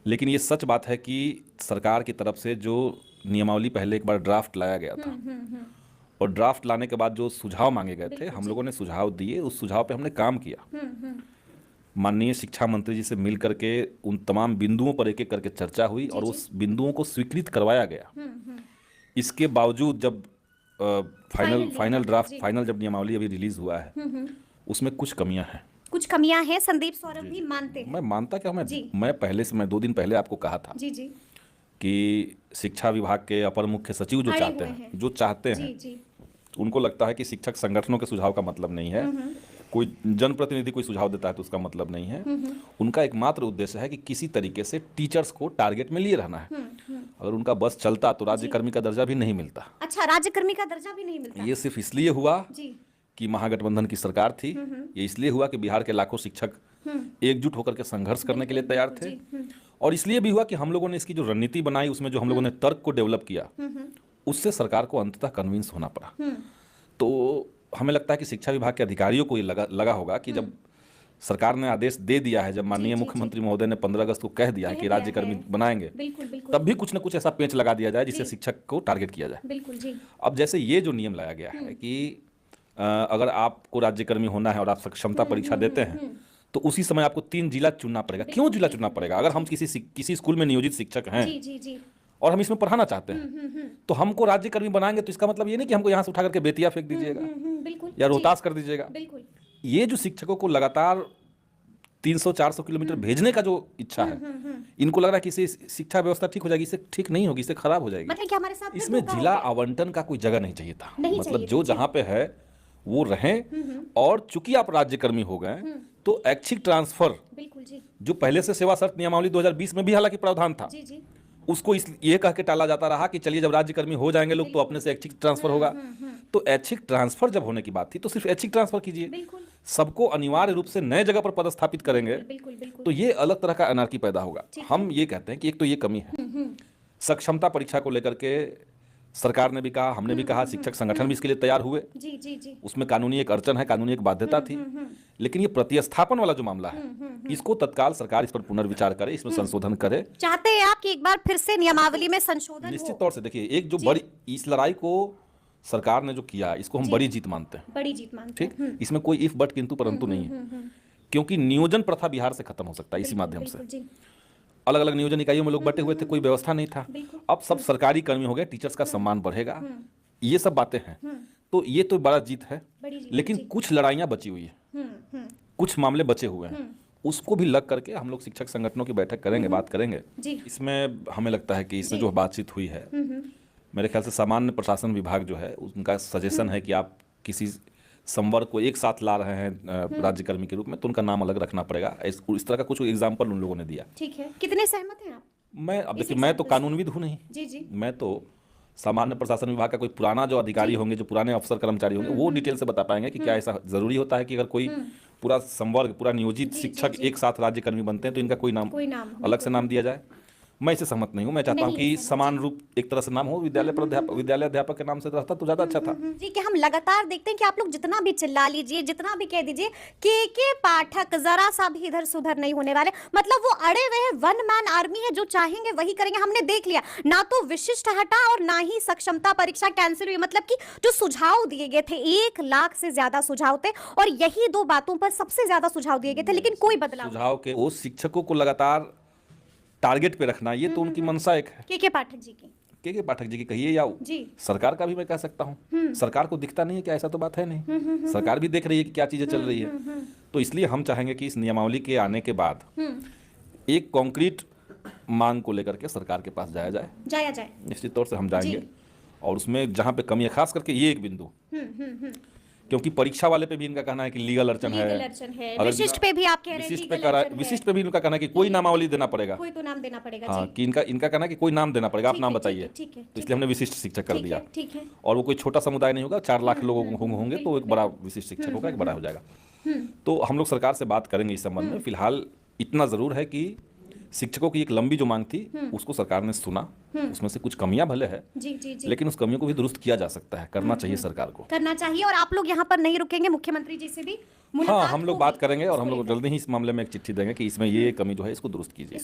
लेकिन ये सच बात है कि सरकार की तरफ से जो नियमावली पहले एक बार ड्राफ्ट लाया गया था, और ड्राफ्ट लाने के बाद जो सुझाव मांगे गए थे, बिल्कुल हम जी। लोगों ने सुझाव दिए, उस सुझाव पे हमने काम किया। हम्म। माननीय शिक्षा मंत्री जी से मिल करके उन तमाम बिंदुओं पर एक एक करके चर्चा हुई जी और जी। उस बिंदुओं को स्वीकृत करवाया गया। हम्म। इसके बावजूद जब फाइनल फाइनल फाइनल नियमावली ड्राफ्ट जी। फाइनल जब नियमावली अभी रिलीज हुआ है, उसमें कुछ कमियां हैं। कुछ कमियां हैं, संदीप सौरभ जी भी जी। मानते हैं। मैं मानता क्या, जी मैं पहले से, मैं 2 दिन पहले आपको कहा था जी जी। कि शिक्षा विभाग के अपर मुख्य सचिव जो अड़े चाहते हुए हैं, हैं। जो चाहते जी हैं, जी। उनको लगता है कि शिक्षक संगठनों के सुझाव का मतलब नहीं है, कोई जनप्रतिनिधि कोई सुझाव देता है तो उसका मतलब नहीं है। उनका एकमात्र उद्देश्य है कि किसी तरीके से टीचर्स को टारगेट में लिए रहना है। अगर उनका बस चलता तो राज्यकर्मी का दर्जा भी नहीं मिलता। अच्छा, राज्यकर्मी का दर्जा भी नहीं मिलता? ये सिर्फ इसलिए हुआ जी। कि महागठबंधन की सरकार थी। ये इसलिए हुआ कि बिहार के लाखों शिक्षक एकजुट होकर के संघर्ष करने के लिए तैयार थे। और इसलिए भी हुआ कि हम लोगों ने इसकी जो रणनीति बनाई, उसमें जो हम लोगों ने तर्क को डेवलप किया, उससे सरकार को अंततः कन्विंस होना पड़ा। तो हमें लगता है कि शिक्षा विभाग के अधिकारियों को ये लगा होगा कि जब सरकार ने आदेश दे दिया है, जब माननीय मुख्यमंत्री महोदय ने 15 अगस्त को कह दिया है कि राज्यकर्मी बनाएंगे, बिल्कुल बिल्कुल। तब भी कुछ न कुछ ऐसा पेंच लगा दिया जाए जिससे शिक्षक को टारगेट किया जाए। बिल्कुल जी। अब जैसे ये जो नियम लाया गया है कि अगर आपको राज्यकर्मी होना है और आप सक्षमता परीक्षा देते हैं, तो उसी समय आपको 3 जिला चुनना पड़ेगा। क्यों जिला चुनना पड़ेगा? अगर हम किसी स्कूल में नियोजित शिक्षक हैं जी जी जी। और हम इसमें पढ़ाना चाहते हैं, तो हमको राज्यकर्मी बनाएंगे, तो इसका मतलब ये नहीं कि हमको यहाँ से उठा करके बेतिया फेंक दीजिएगा बिल्कुल। या रोहतास कर दीजिएगा। बिल्कुल। ये जो शिक्षकों को लगातार 300-400 किलोमीटर भेजने का जो इच्छा है, इनको लग रहा है कि इससे शिक्षा व्यवस्था ठीक हो जाएगी। इससे ठीक नहीं होगी, इससे खराब हो जाएगी। मतलब कि हमारे साथ फिर इसमें धोखा हो जिला गया। आवंटन का कोई जगह नहीं चाहिए था। नहीं मतलब चाहिए जो था, जी। जहाँ पे है वो रहें। और चूंकि आप राज्यकर्मी हो गए, तो ऐच्छिक ट्रांसफर, बिल्कुल जी। जो पहले से सेवा शर्त नियमावली 2020 में भी हालांकि प्रावधान था, जी जी। उसको ये कह के टाला जाता रहा कि चलिए जब राज्यकर्मी हो जाएंगे लोग तो अपने से ऐच्छिक ट्रांसफर होगा। तो ऐच्छिक ट्रांसफर जब होने की बात थी तो सिर्फ ऐच्छिक ट्रांसफर कीजिए। बिल्कुल सबको अनिवार्य रूप से नए जगह पर पदस्थापित करेंगे, बिल्कुल बिल्कुल। तो ये अलग तरह का अनार्की पैदा होगा। हम ये कहते हैं कि एक तो ये कमी है। सक्षमता परीक्षा को लेकर के सरकार ने भी कहा, हमने भी कहा, शिक्षक संगठन भी इसके लिए तैयार हुए। जी जी जी। उसमें कानूनी एक अड़चन है, कानूनी एक बाध्यता थी। लेकिन ये प्रतिस्थापन वाला जो मामला है, इसको तत्काल सरकार इस पर पुनर्विचार करे, इसमें संशोधन करे। चाहते हैं आप कि एक बार फिर से नियमावली में संशोधन निश्चित हो? तौर से देखिए, एक जो बड़ी इस लड़ाई को सरकार ने जो किया, इसको हम बड़ी जीत मानते हैं। बड़ी जीत मानते हैं। ठीक, इसमें कोई इफ बट किंतु परंतु नहीं है, क्योंकि नियोजन प्रथा बिहार से खत्म हो सकता है इसी माध्यम से। बिल्कुल जी। अलग अलग नियोजन इकाइयों में लोग बटे हुए थे, कोई व्यवस्था नहीं था। बिल्कुल। अब सब सरकारी कर्मी हो गए, टीचर्स का सम्मान बढ़ेगा, ये सब बातें हैं। तो ये तो बड़ा जीत है। बड़ी जीत। लेकिन कुछ लड़ाइयां बची हुई है, कुछ मामले बचे हुए हैं, उसको भी लग करके हम लोग शिक्षक संगठनों की बैठक करेंगे, बात करेंगे। जी। इसमें हमें लगता है कि इसमें जो बातचीत हुई है, मेरे ख्याल से सामान्य प्रशासन विभाग जो है, उनका सजेशन है कि आप किसी संवर्ग को एक साथ ला रहे हैं राज्यकर्मी के रूप में, तो उनका नाम अलग रखना पड़ेगा। इस तरह का कुछ एग्जाम्पल उन लोगों ने दिया। ठीक है, कितने सहमत हैं आप? मैं अब देखिए, मैं तो कानूनविद हूँ नहीं। जी जी। मैं तो सामान्य प्रशासन विभाग का कोई पुराना जो अधिकारी होंगे, जो पुराने अफसर कर्मचारी होंगे, वो डिटेल से बता पाएंगे कि क्या ऐसा जरूरी होता है कि अगर कोई पूरा संवर्ग, पूरा नियोजित शिक्षक एक साथ राज्यकर्मी बनते हैं तो इनका कोई नाम अलग से नाम दिया जाए। मैं इससे सहमत नहीं हूँ। मैं चाहता हूँ कि समान रूप एक तरह से नाम हो। विद्यालय अध्यापक के नाम से रहता तो ज्यादा अच्छा था। जी, कि हम लगातार देखते हैं कि आप लोग जितना भी चिल्ला लीजिए, जितना भी कह दीजिए, के पाठक जरा सा भी इधर सुधर नहीं होने वाले। मतलब वो अड़े हुए हैं, वन मैन आर्मी है, जो चाहेंगे वही करेंगे। हमने देख लिया, ना तो विशिष्ट हटा और ना ही सक्षमता परीक्षा कैंसिल हुई। मतलब कि जो सुझाव दिए गए थे, 1 लाख से ज्यादा सुझाव थे और यही 2 बातों पर सबसे ज्यादा सुझाव दिए गए थे, लेकिन कोई बदलाव। सुझाव के वो शिक्षकों को लगातार टारगेट पे रखना, ये तो उनकी मंशा एक है। के पाठक जी की, के पाठक जी की कहिए या जी। सरकार का भी मैं कह सकता हूँ। सरकार को दिखता नहीं है क्या? ऐसा तो बात है नहीं। सरकार भी देख रही है कि क्या चीजें चल रही है। तो इसलिए हम चाहेंगे कि इस नियमावली के आने के बाद एक कॉन्क्रीट मांग को लेकर के सरकार के पास जाया जाए। निश्चित तौर से हम जाएंगे और उसमें जहां पे कमी है, खास करके ये एक बिंदु, क्योंकि परीक्षा वाले पे भी इनका कहना है कि लीगल अड़चन है। विशिष्ट पे भी आप कह रहे हैं, विशिष्ट पे भी इनका कहना है कि कोई नामावली देना पड़ेगा। कोई तो नाम देना पड़ेगा। हाँ, कि इनका कहना है कि कोई नाम देना पड़ेगा, आप नाम बताइए। ठीक है, तो इसलिए हमने विशिष्ट शिक्षक कर दिया। ठीक है। और वो कोई छोटा समुदाय नहीं होगा, 4 लाख लोग होंगे, तो एक बड़ा विशिष्ट शिक्षक होगा, एक बड़ा हो जाएगा। तो हम लोग सरकार से बात करेंगे इस संबंध में। फिलहाल इतना जरूर है कि शिक्षकों की एक लंबी जो मांग थी, उसको सरकार ने सुना। उसमें से कुछ कमियां भले है, लेकिन उस कमियों को भी दुरुस्त किया जा सकता है। करना चाहिए सरकार को, करना चाहिए। और आप लोग यहाँ पर नहीं रुकेंगे, मुख्यमंत्री जी से भी हाँ, हम लोग बात करेंगे और हम लोग जल्दी ही इस मामले में एक चिट्ठी देंगे कि इसमें ये कमी जो है इसको दुरुस्त कीजिए।